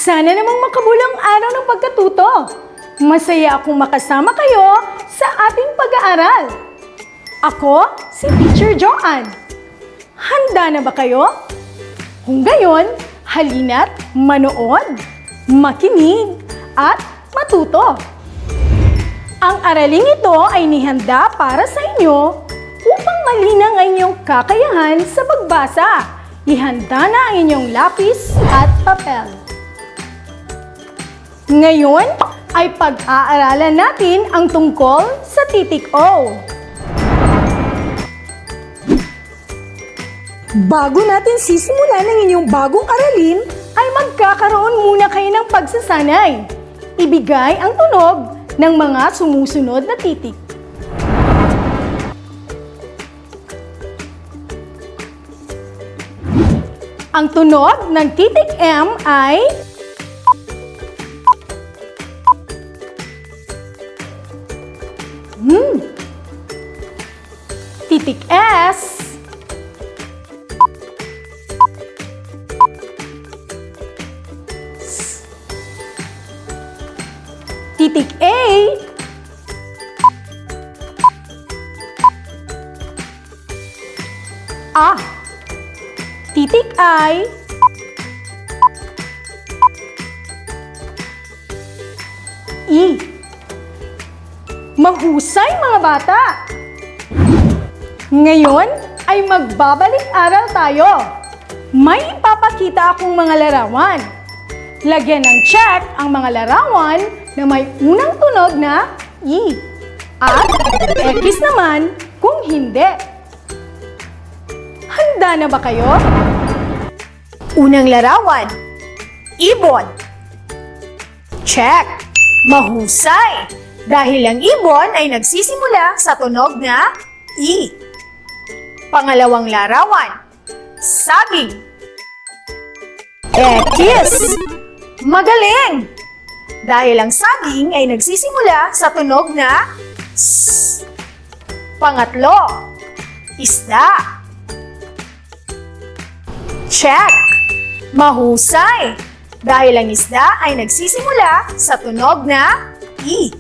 Sana namang makabulang araw ng pagkatuto. Masaya akong makasama kayo sa ating pag-aaral. Ako, si Teacher Joanne. Handa na ba kayo? Kung gayon, halina't manood, makinig, at matuto. Ang araling ito ay nihanda para sa inyo upang malinang ang inyong kakayahan sa pagbasa. Ihanda na ang inyong lapis at papel. Ngayon ay pag-aaralan natin ang tungkol sa titik O. Bago natin sisimulan ang inyong bagong aralin, ay magkakaroon muna kayo ng pagsasanay. Ibigay ang tunog ng mga sumusunod na titik. Ang tunog ng titik M ay titik S. Titik A. Titik I. E. Mahusay mga bata! Ngayon ay magbabalik-aral tayo. May ipapakita akong mga larawan. Lagyan ng check ang mga larawan na may unang tunog na E at X naman kung hindi. Handa na ba kayo? Unang larawan, ibon. Check! Mahusay! Dahil ang ibon ay nagsisimula sa tunog na E. Pangalawang larawan, saging. X! Magaling! Dahil ang saging ay nagsisimula sa tunog na S. Pangatlo, isda. Check! Mahusay! Dahil ang isda ay nagsisimula sa tunog na E.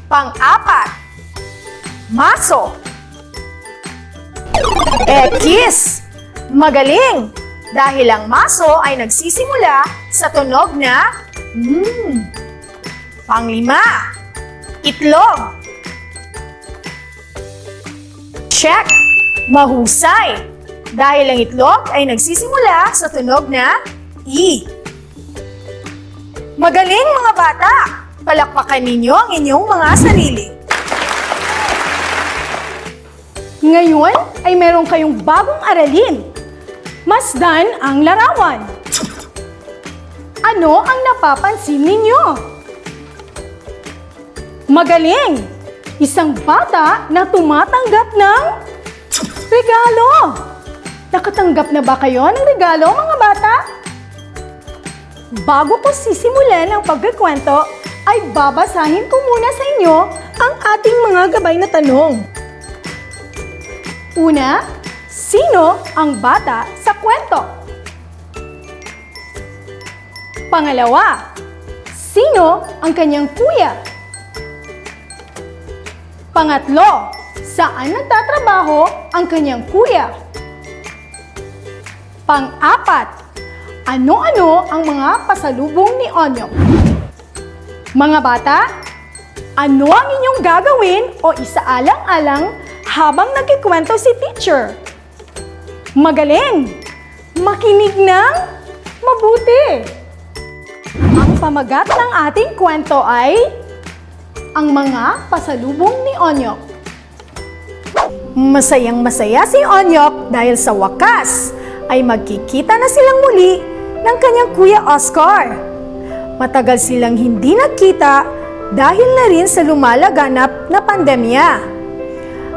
Pang-apat, maso. X! Magaling! Dahil ang maso ay nagsisimula sa tunog na Pang-lima, itlog. Check! Mahusay! Dahil ang itlog ay nagsisimula sa tunog na E. Magaling mga bata! Palakpakan ninyo ang inyong mga sarili. Ngayon ay meron kayong bagong aralin. Masdan ang larawan. Ano ang napapansin ninyo? Magaling! Isang bata na tumatanggap ng regalo. Nakatanggap na ba kayo ng regalo mga bata? Bago ko sisimulan ang pagkikwento, ay babasahin ko muna sa inyo ang ating mga gabay na tanong. Una, sino ang bata sa kwento? Pangalawa, sino ang kanyang kuya? Pangatlo, saan nagtatrabaho ang kanyang kuya? Pang-apat, ano-ano ang mga pasalubong ni Onyok? Mga bata, ano ang inyong gagawin o isaalang-alang habang nagkikwento si teacher? Magaling! Makinig ng mabuti! Ang pamagat ng ating kwento ay ang mga pasalubong ni Onyok. Masayang-masaya si Onyok dahil sa wakas ay magkikita na silang muli ng kanyang kuya Oscar. Matagal silang hindi nagkita dahil na rin sa lumalaganap na pandemya.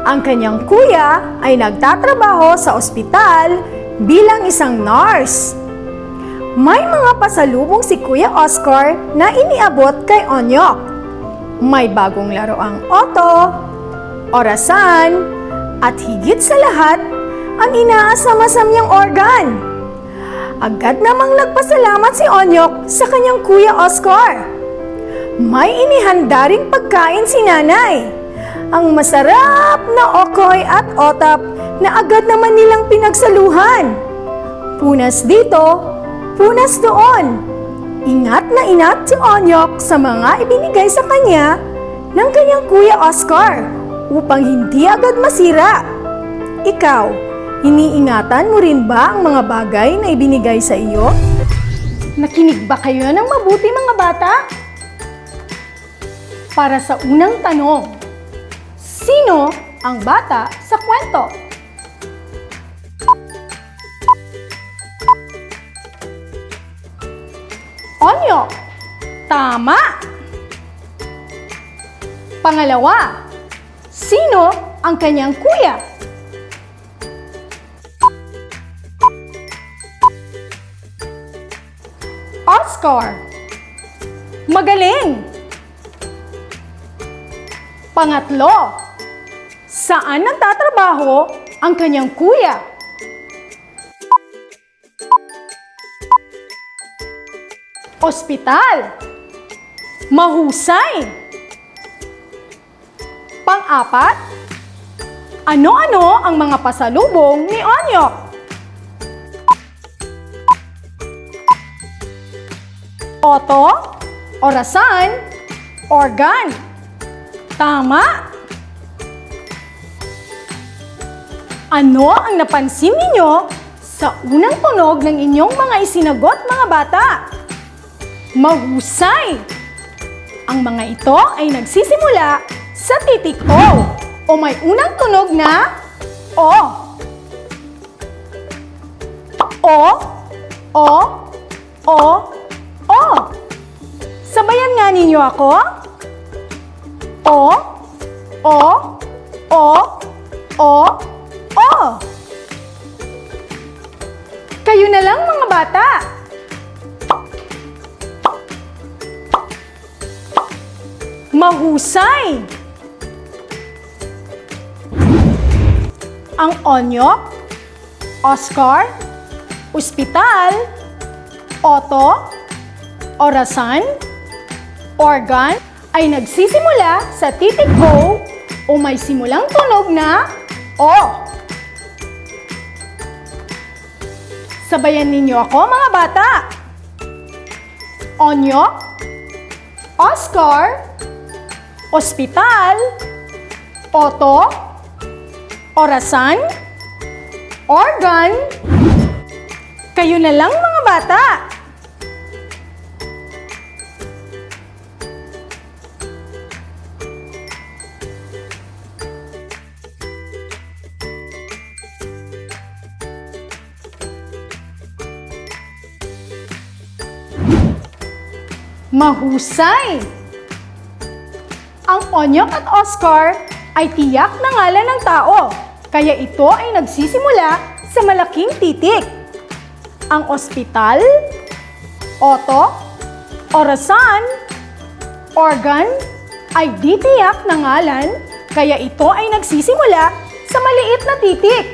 Ang kanyang kuya ay nagtatrabaho sa ospital bilang isang nurse. May mga pasalubong si Kuya Oscar na iniabot kay Onyok. May bagong laroang auto, orasan, at higit sa lahat, ang inaasam-asam niyang organ. Agad namang nagpasalamat si Onyok sa kanyang Kuya Oscar. May inihanda ring pagkain si nanay. Ang masarap na okoy at otap na agad naman nilang pinagsaluhan. Punas dito, punas doon. Ingat na ingat si Onyok sa mga ibinigay sa kanya ng kanyang Kuya Oscar upang hindi agad masira. Ikaw, iniingatan mo rin ba ang mga bagay na ibinigay sa iyo? Nakinig ba kayo ng mabuti mga bata? Para sa unang tanong, sino ang bata sa kwento? Onyok. Tama! Pangalawa, sino ang kanyang kuya? Oscar. Magaling! Pangatlo, saan nagtatrabaho ang kanyang kuya? Ospital. Mahusay. Pang-apat, ano-ano ang mga pasalubong ni Onyok? Oto, orasan, organ. Tama! Ano ang napansin ninyo sa unang tunog ng inyong mga isinagot mga bata? Mahusay! Ang mga ito ay nagsisimula sa titik O may unang tunog na O. O, O, O, O. Sabayan nga ninyo ako. O, O, O, O, O. Kayo na lang mga bata. Mahusay! Ang Onyok, Oscar, ospital, oto, orasan, organ ay nagsisimula sa titik O may simulang tunog na O. Sabayan ninyo ako mga bata. Onyok, Oscar, ospital, oto, orasan, organ. Kayo na lang mga bata. Mahusay! Ang Onyok at Oscar ay tiyak na ngalan ng tao, kaya ito ay nagsisimula sa malaking titik. Ang ospital, oto, orasan, organ ay di tiyak na ngalan, kaya ito ay nagsisimula sa maliit na titik.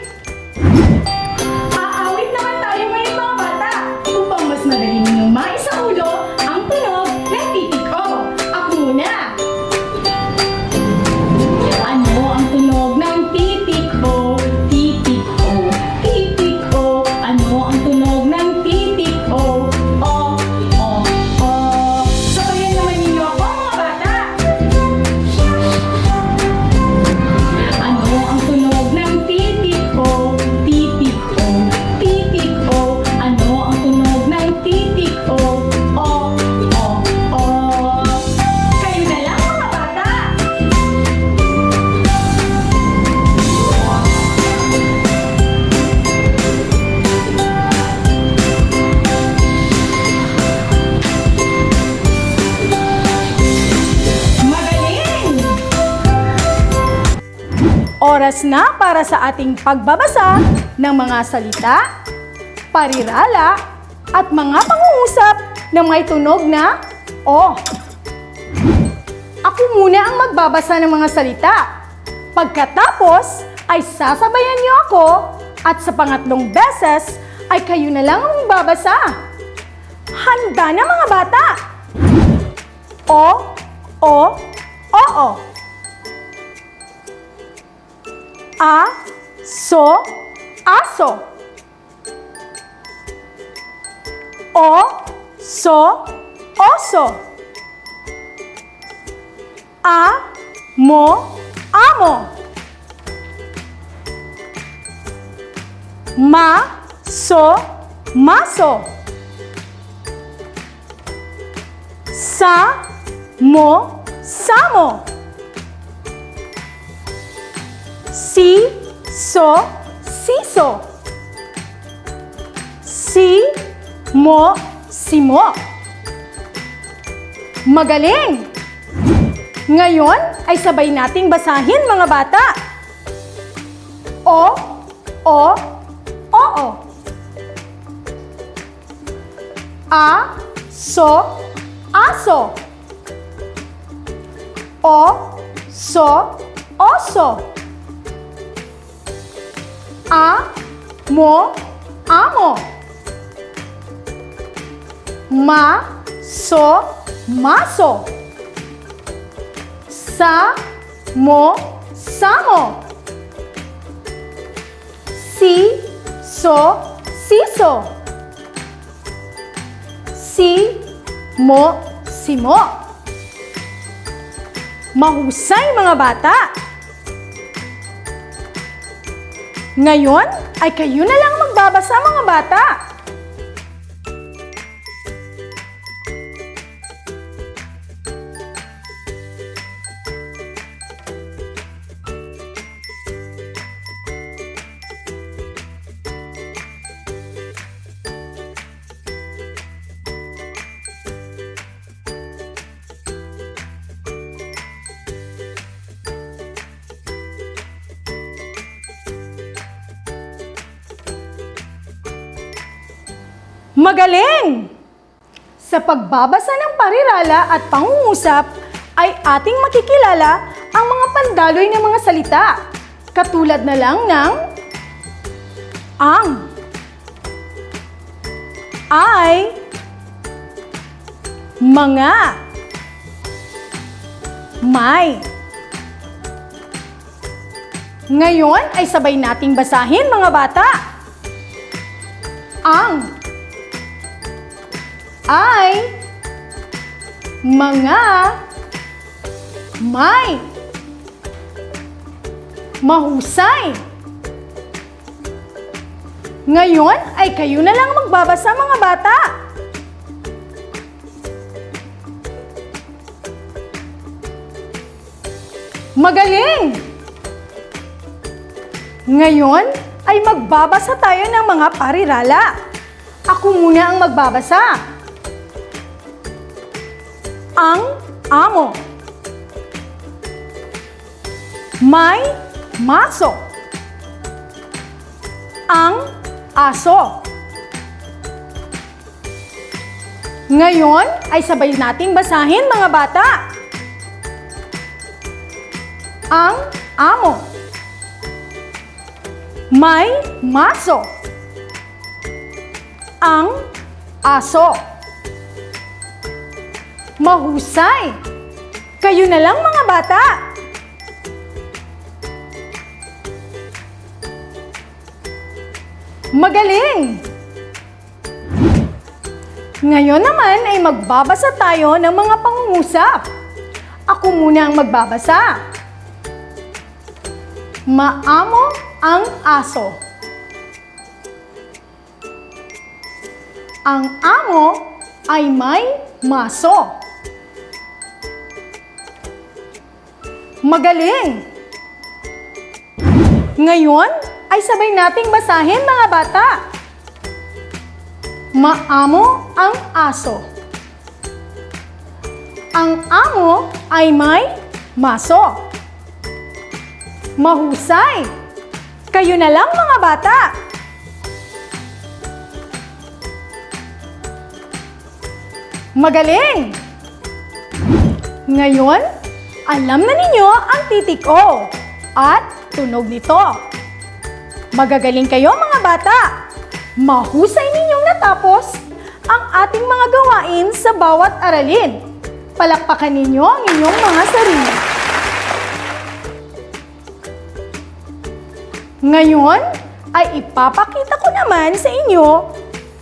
Aawit naman tayo ngayon mga bata upang mas madali ninyong maisaulo ang tunog ng titik O. Ako muna! Ano ang tunog ng titik O? Titik O, titik O. Ano ang tunog ng titik O? O, O, O. Sabayan naman ninyo ako mga bata. Ano ang tunog ng titik O? Titik O, titik O. Ano ang tunog ng titik O? O, O, O. Kayo na lang mga bata. Magaling! Oras na para sa ating pagbabasa ng mga salita, parirala, at mga pangungusap na may tunog na O. Ako muna ang magbabasa ng mga salita. Pagkatapos ay sasabayan niyo ako at sa pangatlong beses ay kayo na lang ang magbabasa. Handa na mga bata! Oo. Aso. Oso. Amo. Maso. Samo. Siso. Simo. Magaling! Ngayon ay sabay nating basahin mga bata. Oo. Aso. Oso. Amo. Maso. Samo. Siso. Simo. Mahusay mga bata! Ngayon ay kayo na lang magbabasa mga bata! Magaling! Sa pagbabasa ng parirala at pangungusap ay ating makikilala ang mga pandaloy ng mga salita. Katulad na lang ng ang, ay, mga, may. Ngayon ay sabay nating basahin mga bata. Ang, ay, mga, may. Mahusay. Ngayon ay kayo na lang magbabasa mga bata. Magaling! Ngayon ay magbabasa tayo ng mga parirala. Ako muna ang magbabasa. Ang amo. May maso. Ang aso. Ngayon ay sabay nating basahin mga bata. Ang amo. May maso. Ang aso. Mahusay! Kayo na lang mga bata! Magaling! Ngayon naman ay magbabasa tayo ng mga pangungusap. Ako muna ang magbabasa. Maamo ang aso. Ang amo ay may maso. Magaling! Ngayon ay sabay nating basahin mga bata. Maamo ang aso. Ang amo ay may maso. Mahusay! Kayo na lang mga bata! Magaling! Ngayon, alam na ninyo ang titik O at tunog nito. Magagaling kayo mga bata! Mahusay ninyong natapos ang ating mga gawain sa bawat aralin. Palakpakan ninyo ang inyong mga sarili. Ngayon ay ipapakita ko naman sa inyo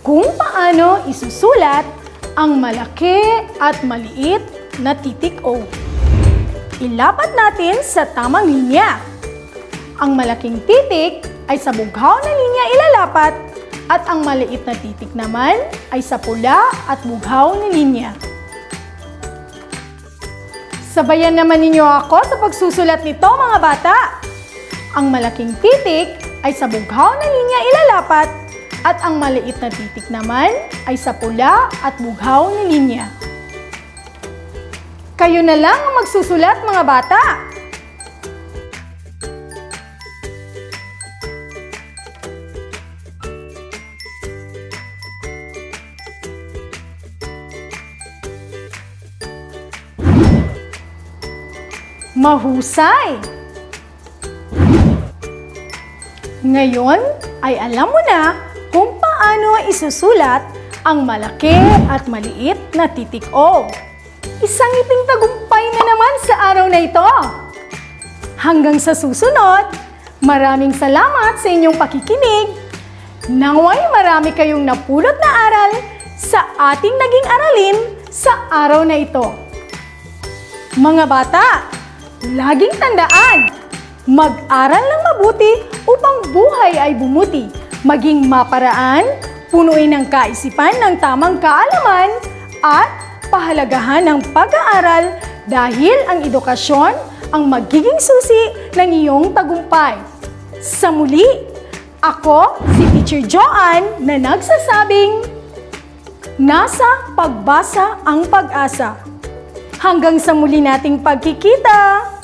kung paano isusulat ang malaki at maliit na titik O. Ilapat natin sa tamang linya. Ang malaking titik ay sa bughaw na linya ilalapat at ang maliit na titik naman ay sa pula at bughaw na linya. Sabayan naman ninyo ako sa pagsusulat nito, mga bata. Ang malaking titik ay sa bughaw na linya ilalapat at ang maliit na titik naman ay sa pula at bughaw na linya. Kayo na lang ang magsusulat, mga bata. Mahusay! Ngayon ay alam mo na kung paano isusulat ang malaki at maliit na titik O. Isang ngiting tagumpay na naman sa araw na ito. Hanggang sa susunod, maraming salamat sa inyong pakikinig. Naway marami kayong napulot na aral sa ating naging aralin sa araw na ito. Mga bata, laging tandaan, mag-aral ng mabuti upang buhay ay bumuti, maging maparaan, punuin ng kaisipan ng tamang kaalaman, at pahalagahan ng pag-aaral dahil ang edukasyon ang magiging susi ng iyong tagumpay. Sa muli, ako si Teacher Joanne na nagsasabing, nasa pagbasa ang pag-asa. Hanggang sa muli nating pagkikita!